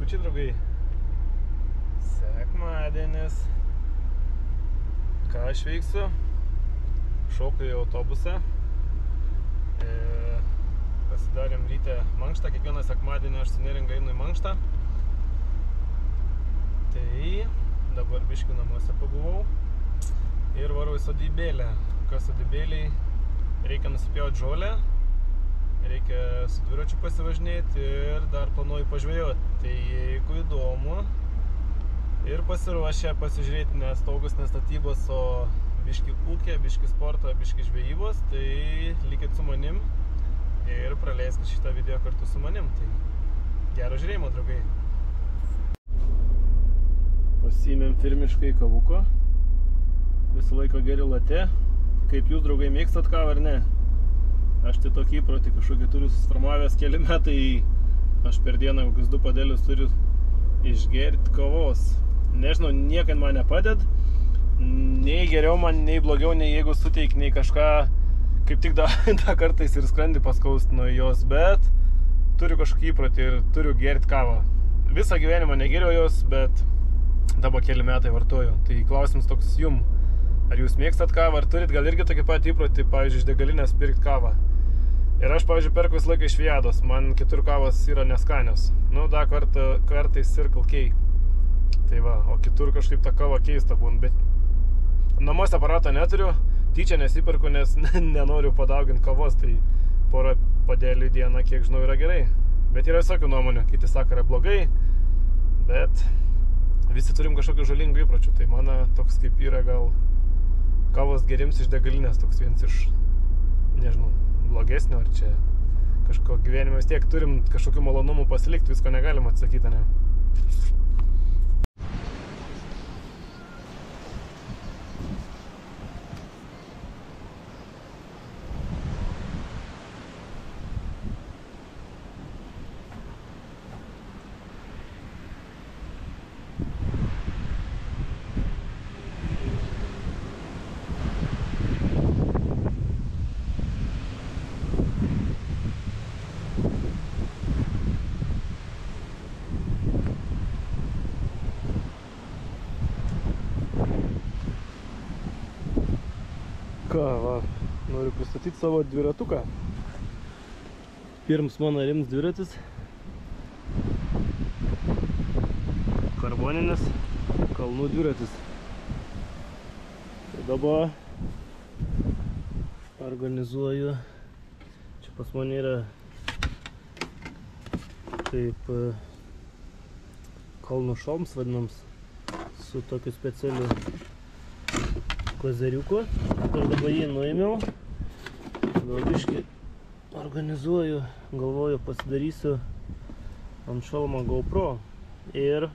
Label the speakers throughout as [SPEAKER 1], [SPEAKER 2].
[SPEAKER 1] Biškučiai, draugai. Sekmadienis. Ką aš veiksiu? Šoku į autobusą. Pasidarėm ryte mankštą. Kiekvieną sekmadienį aš su neringa einu į mankštą. Tai dabar biškių namuose pabuvau. Ir varau į sodybėlę. Kas sodybėliai? Reikia nusipjauti žolę. Reikia su dviračiu pasivažinėti ir dar planuoju pažvejoti. Tai jeigu įdomu ir pasiruošę pasižiūrėti ne stogus, ne statybos, o biški ūkė, biški sporto, biški žvejybos, tai likit su manim ir praleiskit šitą video kartu su manim. Tai gero žiūrėjimo, draugai. Pasiėmėm firmiškai kavuko. Visą laiką geriu latte. Kaip jūs, draugai, mėgstat kavą ar ne? Aš tai tokį įprotį kažkokį turiu susiformavęs keli metai. Aš per dieną kokius 2 puodelius turiu išgerti kavos. Nežinau, niekad man nepaded. Nei geriau man, nei blogiau, nei jeigu suteik, nei kažką. Kaip tik da kartais ir skrandį paskaust nuo jos, bet turiu kažkokį įprotį ir turiu gerti kavą. Visą gyvenimą negeriu jos, bet dabar keli metai vartoju. Tai klausimas toks jum. Ar jūs mėgstat kavą, ar turit gal irgi tokį patį įprotį, pavyzdžiui, iš degalinės pirkti kavą. Ir aš, pavyzdžiui, perku visą laiką iš Viados, man kitur kavos yra neskanios. Nu, da kartais Circle K. Tai va, o kitur kažkaip ta kava keista būna, bet namuose aparato neturiu, tyčia nesiperku, nes nenoriu padauginti kavos, tai porą puodelių į dieną, kiek žinau, yra gerai. Bet yra visokių nuomonių, kiti sako, yra blogai, bet visi turim kažkokių žalingų įpročių, tai mano toks kaip yra gal kavos gerims iš degalinės, toks vienas iš, nežinau, blogesnio, ar čia kažko gyvenime vis tiek turim kažkokių malonumų pasilikti, visko negalim atsakyti, ne? Ką, va, noriu pristatyti savo dviratuką. Pirms mano rims dviratis. Karboninis kalnų dviratis. Tai dabar organizuoju. Čia pas mane yra kaip kalnų šalms vadinams, su tokiu specialiu kozeriuku. Ir dabar jį nuėmiau, gal biškį organizuoju, galvoju pasidarysiu ant šalmo GoPro. Ir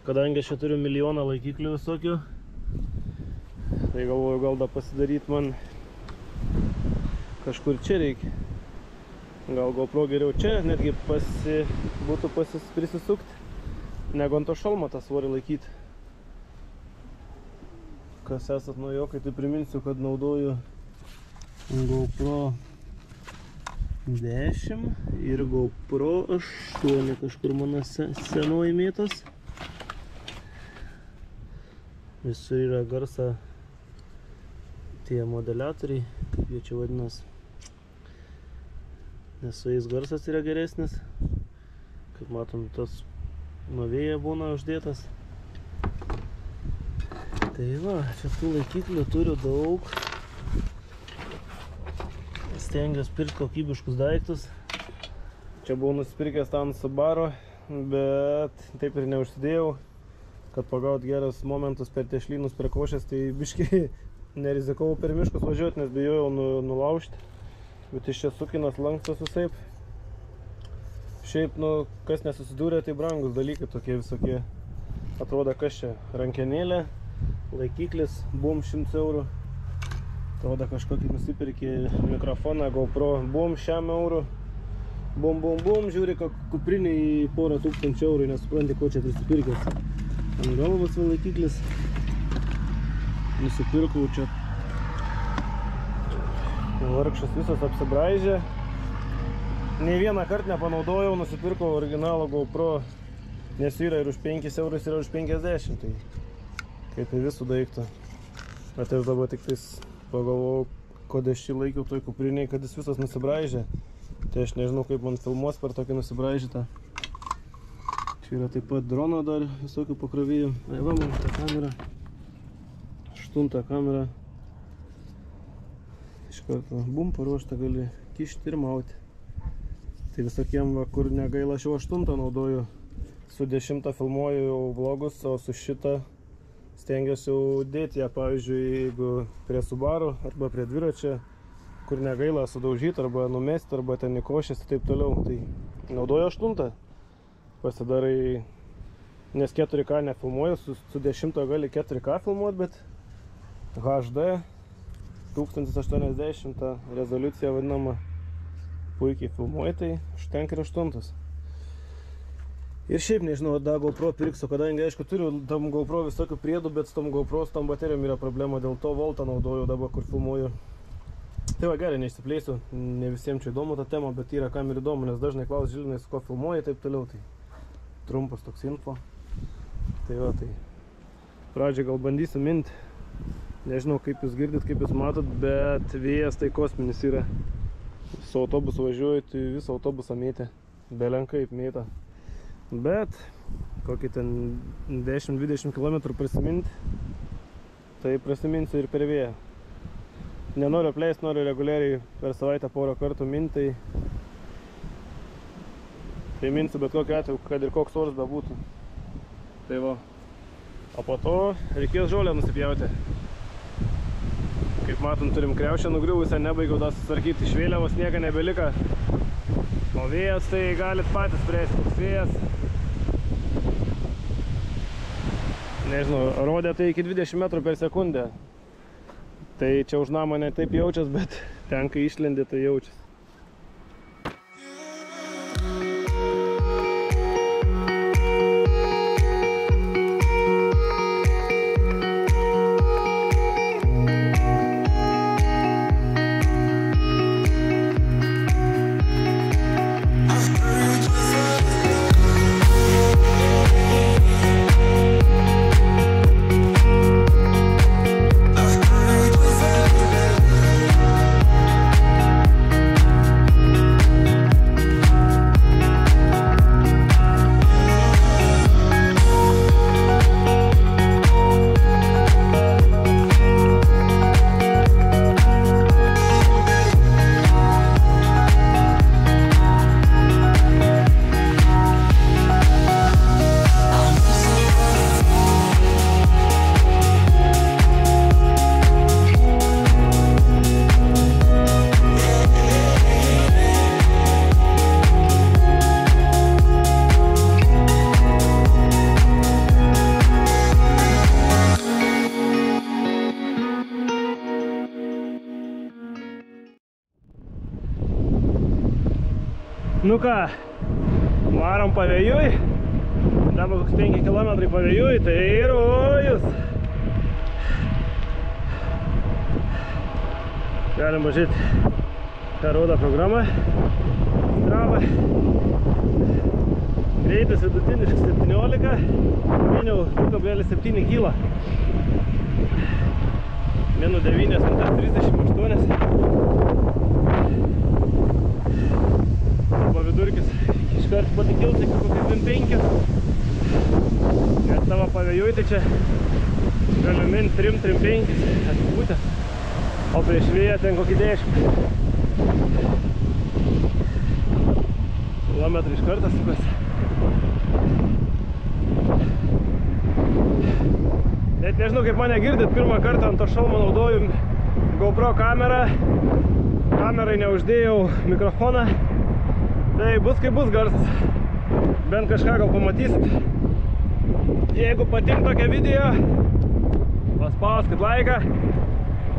[SPEAKER 1] kadangi aš čia turiu milijoną laikiklių visokių, tai galvoju gal da pasidaryti man kažkur čia reikia. Gal GoPro geriau čia, netgi būtų prisisukti, negu ant to šalmo tą svorį laikyti. Kas esat naujokai, tai priminsiu, kad naudoju GoPro 10 ir GoPro 8, kažkur mano senoji mėtos. Visur yra garsa tie modeliatoriai, kaip jie čia vadinas. Nes su jais garsas yra geresnis. Kaip matom, tas nuo vėjo būna uždėtas. Tai va, čia tų laikiklių turiu daug. Stengiuosi pirkti kokybiškus daiktus. Čia buvau nusipirkęs tą ant Subaru, bet taip ir neužsidėjau, kad pagauti geras momentus per tešlynus, per košės, tai biškai nerizikavau per miškus važiuoti, nes bijojau nulaužti. Bet iš čia sukinas lankstosi visaip. Šiaip, nu, kas nesusidūrė, tai brangus dalykai tokie visokie. Atrodo, kas čia, rankenėlė. Laikiklis, bum, 100 eurų. Atrodo, kažkokį nusipirkė mikrofoną, GoPro, bum, 100 eurų. Bum, bum, bum, žiūri, kuprinį į porą tūkstančių eurų, nesupranti, ko čia prisipirkęs. Ant galvos vėl laikiklis. Nusipirkau čia. Vargšas visas apsibraižė. Nei vieną kartą nepanaudojau, nusipirkau originalą GoPro Nes yra ir už 5 eurus, ir už 50, tai kaip ir visų daiktų. Bet aš dabar tik tais pagalvojau, kad aš šį laikiau toj kupriniai, kad jis visas nusibraižė. Tai aš nežinau, kaip man filmuos per tokį nusibraižytą. Čia yra taip pat drono dar visokių pakrovėjų. Va, man ta kamera. 8 kamera. Iš karto bum paruoštą gali kišti ir mauti. Tai visokiem, va, kur negaila, aš jau 8 naudoju. Su 10 filmuoju jau vlogus, o su šitą stengiuosi jau dėti ją, pavyzdžiui, jeigu prie Subaru arba prie dviračio, kur negaila sudaužyti arba numesti arba ten įkošės ir taip toliau. Tai naudoju 8. Pasidarai, nes 4K nefilmuoju, su 10 gali 4K filmuoti, bet HD 1080 rezoliucija vadinama puikiai filmuoja, tai užtenka ir 8. Ir šiaip nežinau, da GoPro pirksiu, kadangi aišku turiu tam GoPro visokių priedų, bet su tom GoPro, su tom baterijom yra problema, dėl to voltą naudoju dabar, kur filmuoju. Tai va, gerai, neišsiplėsiu, ne visiems čia įdomu ta tema, bet yra kam ir įdomu, nes dažnai klaus Žilinai, su ko filmuoja ir taip toliau, tai trumpas toks info. Tai va, tai pradžią gal bandysiu minti, nežinau kaip jūs girdit, kaip jūs matot, bet vėjas tai kosminis yra. Su autobusu važiuoju, tai visą autobusą mėtė, belenkaip mėtą. Bet kokį ten 10-20 km prisiminti, tai prisiminsiu ir per vėją. Nenoriu apleisti, noriu reguliariai per savaitę porą kartų minti, tai minsiu bet kokiu atveju, kad ir koks oras bebūtų. Tai va. O po to reikės žolę nusipjauti. Kaip matom, turim kriaušę nugriuvusią, nebaigiau dar susitvarkyti, iš vėliavos nieko nebelika. O vėjas tai galit patys spręsti, koks vėjas. Nežinau, rodė tai iki 20 metrų per sekundę. Tai čia už namą ne taip jaučias, bet ten, kai išlendi, tai jaučias. Nu ką, varom pavėjui, dabar koks 5 km pavėjui, tai rojus. Galim važiuoti, ką rodo programa, Strava. Greitis vidutiniškai 17, miniau 2,7 kg. Minų 9,38. Arba vidurkis iškart patikils iki kokiai 25. Net tavo pavėjui, tai čia galiu minti 3-3-5 atpūtę. O prieš vėją ten kokį 10. Kilometrą iš kartą sukasi. Net nežinau, kaip mane girdit, pirmą kartą ant to šalmo naudoju GoPro kamerą. Kamerai neuždėjau mikrofoną. Tai bus kaip bus garsas. Bent kažką gal pamatysit. Jeigu patinka tokia video, paspauskit laiką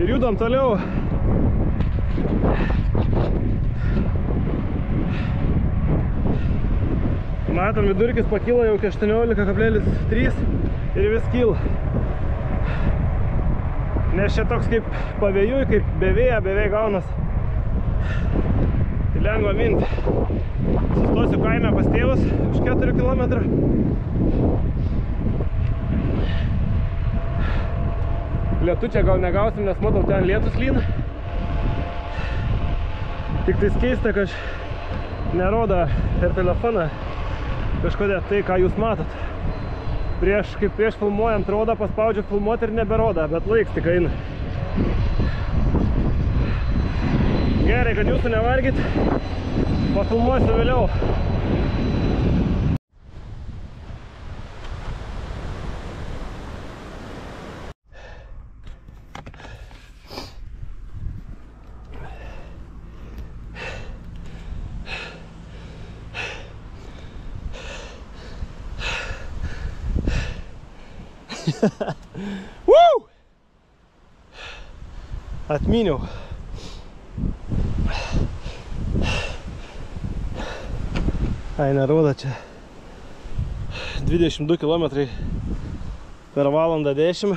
[SPEAKER 1] ir judam toliau. Matom, vidurkis pakilo jau 18,3 ir vis kyla. Nes čia toks kaip pavėjui, kaip be vėjo, beveik gaunas. Lengva minti. Sustosiu kaime pas tėvus už 4 kilometrų. Lietu čia gal negausim, nes matau, ten lietus lyna. Tik tais keista, kad nerodo per telefoną kažkodėl tai, ką jūs matot. Kaip prieš filmuojant rodo, paspaudžiu filmuoti ir neberodo, bet laiks tik eina. Gerai, kad jūsų nevargit, pafilmuosiu vėliau. Woo! Atmyniau. Ai, nerodo čia. 22 km per valandą 10.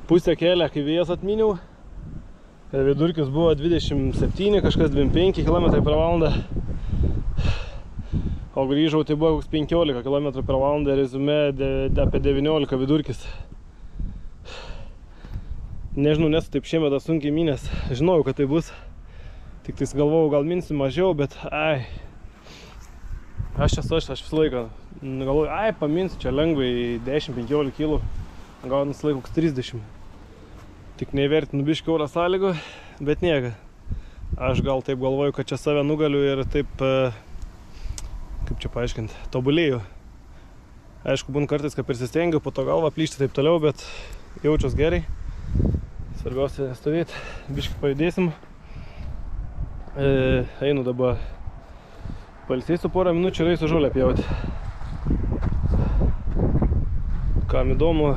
[SPEAKER 1] Pusę kelią, kai vėjas atmyniau. Vidurkis buvo 27, kažkas 25 km per valandą. O grįžau, tai buvo 15 km per valandą, rezume apie 19 vidurkis. Nežinau, nesu taip šiemet sunkiai mynęs. Žinojau, kad tai bus. Tik tais galvojau, gal minsiu mažiau, bet ai. Aš visą laiką galvoju, ai, paminsiu čia lengvai 10-15 kg. Gaunas laiko 30. Tik neįvertinu biškį oro sąlygų, bet nieka. Aš gal taip galvoju, kad čia save nugaliu ir taip, kaip čia paaiškinti, tobulėju. Aišku, būn kartais, kad persistengiu, po to galva plyšti taip toliau, bet jaučiuos gerai. Svarbiausia stovėti, biškį pajudėsim. Einu dabar pailsėsiu porą minučių ir eisiu žolę pjauti. Kam įdomu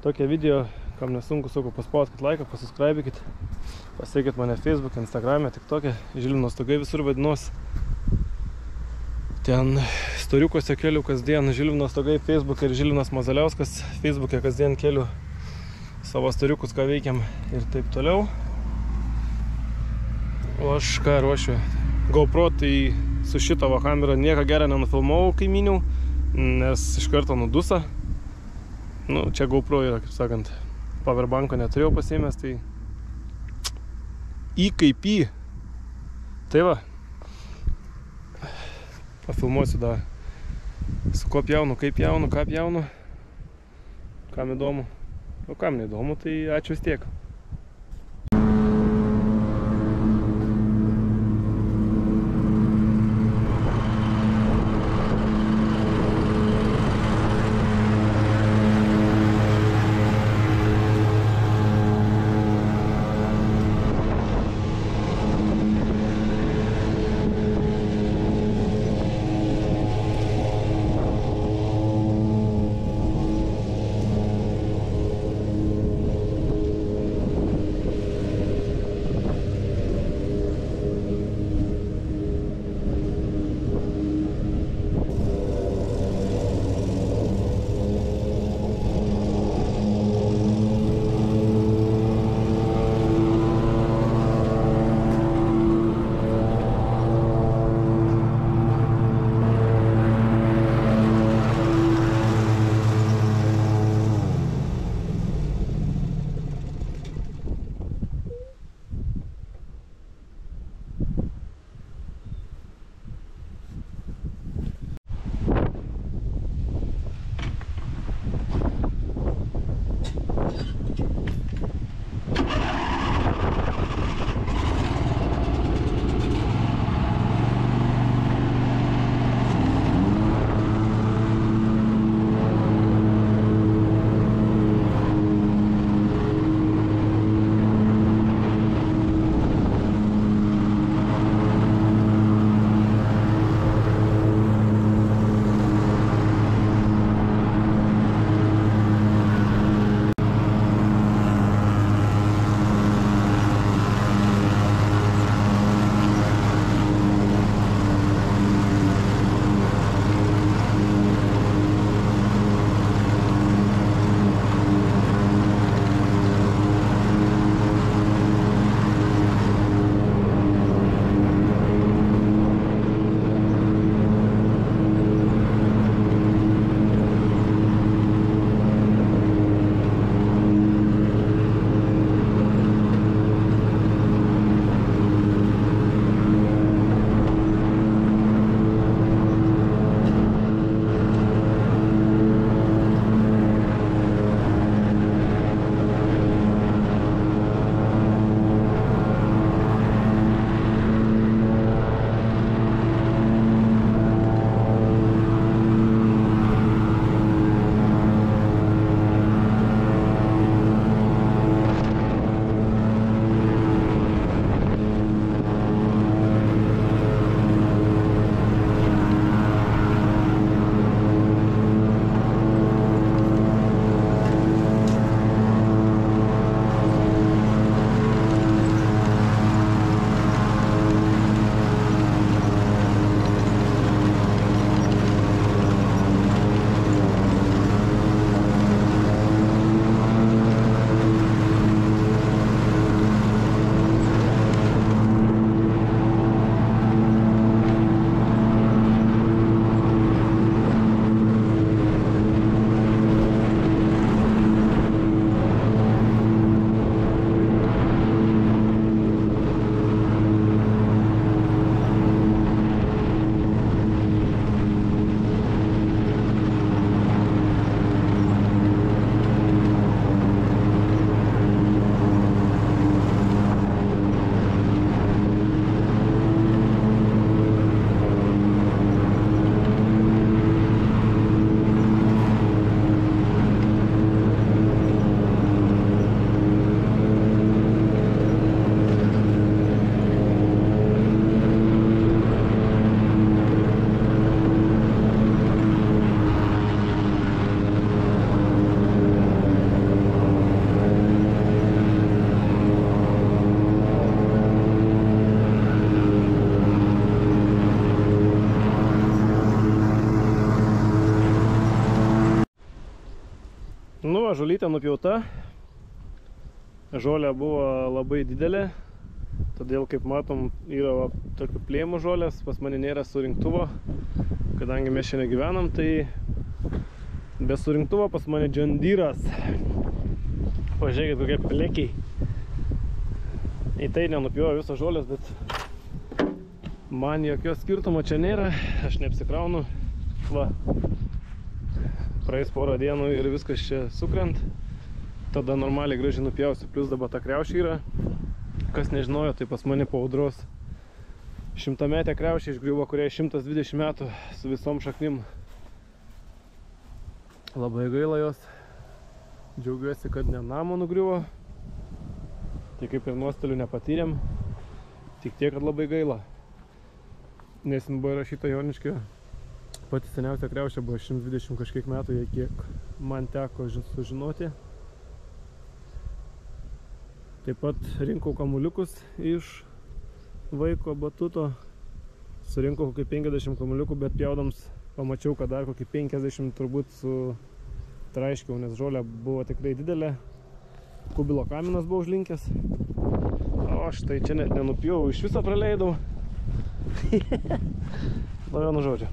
[SPEAKER 1] tokie video, kam nesunku, sakau, paspauskit laiką, pasubscribekit, pasiekit mane Facebook, Instagrame, TikTok'e, Žilvinas Stogai visur vadinuos. Ten storiukose keliu kasdien Žilvinas Stogai Facebook'e ir Žilvinas Mazaliauskas Facebook'e kasdien keliu savo storiukus, ką veikiam ir taip toliau. O aš ką ruošiu? GoPro, tai su šito va kamera nieko gerą nenufilmavau, kai myniau, nes iš karto nudusa. Nu, čia GoPro yra, kaip sakant, powerbanko neturėjau pasiėmęs, tai kaip į. Tai va, pafilmuosiu dar, su ko pjaunu, kaip pjaunu, ką pjaunu, kam įdomu. O kam neįdomu, tai ačiū vis tiek. Nu, žolytė nupjauta. Žolė buvo labai didelė. Todėl, kaip matom, yra tokių plėmų žolės. Pas mane nėra surinktuvo. Kadangi mes čia negyvenam, tai be surinktuvo pas mane John Deere'as. Pažiūrėkit, kokie plekiai. Į tai nenupjauo visos žolės, bet man jokio skirtumo čia nėra. Aš neapsikraunu. Va. Praeis porą dienų ir viskas čia sukrent. Tada normaliai gražiai nupjausiu. Plius dabar ta kriaušė yra. Kas nežinojo, tai pas mane po audros 100-metė kriaušė išgriuvo, kuriai 120 metų su visom šaknim. Labai gaila jos. Džiaugiuosi, kad ne namo nugriuvo. Tai kaip ir nuostolių nepatyrėm. Tik tiek, kad labai gaila. Nes buvo įrašyta Joniškio. Pati seniausia kriaušė buvo 120 kažkiek metų, jei kiek man teko sužinoti. Taip pat rinkau kamuliukus iš vaiko batuto. Surinkau kokį 50 kamuliukų, bet pjaudams pamačiau, kad dar kokį 50 turbūt su traiškiau, nes žolė buvo tikrai didelė. Kubilo kaminas buvo užlinkęs. O štai čia net nenupjau, iš viso praleidau. Nu vienu žodžiu.